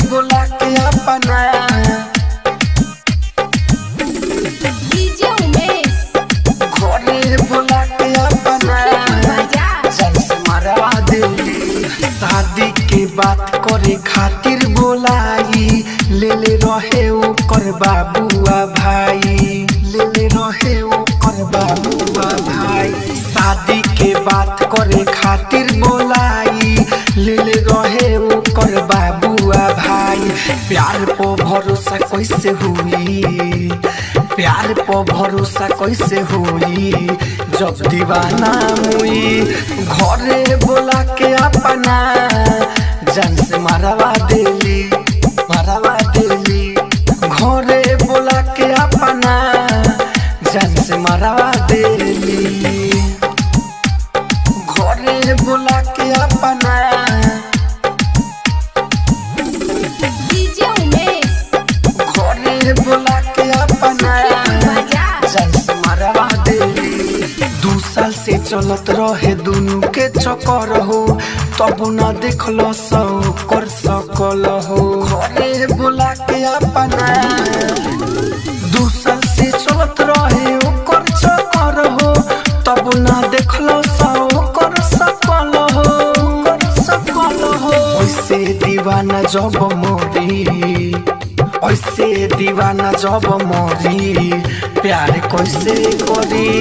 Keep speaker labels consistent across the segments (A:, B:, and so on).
A: बोला के अपना
B: डीजे उमेश
A: घरे बोला के अपना जान से मरवा देली। शादी के बात करे खातिर बोलाई ले रहे ओकर बाबुआ भाई, ले रहे ओकर बाबुआ भाई। शादी के बात करे खातिर बोलाई ले रहे ओकर बाबुआ भाई। प्यार पर भरोसा कैसे हुई, प्यार पर भरोसा कैसे हुई जब दीवाना हुई। घरे बोला के अपना जान से मरवा देली, मरवा देली। घरे बोला के अपना जान से मरवा देली। घरे बोला के अपना
B: डीजे उमेश
A: घरे बोला के अपना जान से मरवा देली। 2 साल से चलत रहे दुनू के चक्कर हो, तब न देखलो सौ कर सकल हो। घरे बोला के अपना 2 साल से चलत रहे ओकर चक्कर हो, तब न देखलो सौ कर सकल हो, कर सकल हो। ऐसे दीवाना जब मोरी, ऐसे दीवाना जब मोरी प्यार कैसे करी।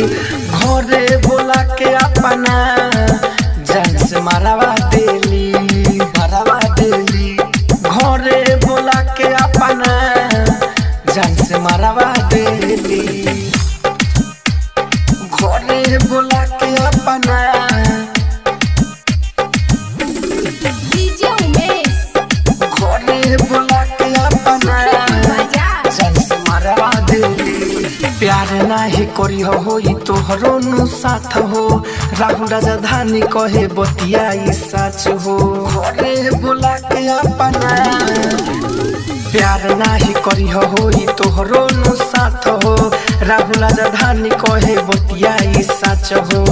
A: घरे बोला के अपना जान से मरवा देली, मरवा देली। घरे बोला के अपना जान से मरवा देली। घरे बोला के अपना
B: डीजे उमेश
A: घरे बोला के अपना जान से मरवा देली। प्यार नाही करी हो तोहरो नु साथ हो, राहुल राजधानी कहे बतिया ई सच हो। घरे बोला के अपना प्यार नाही करी हो तोहरो नु साथ हो, राहुल राजधानी कहे बतिया ई सच हो।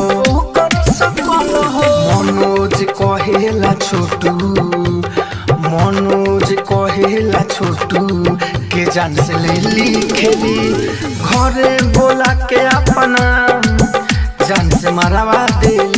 A: कर सकल हो मनोज कहेला छोटू, मनोज कहेला छोटू के जान से ले खेली। घरे बोला के अपना जान से मरवा देली।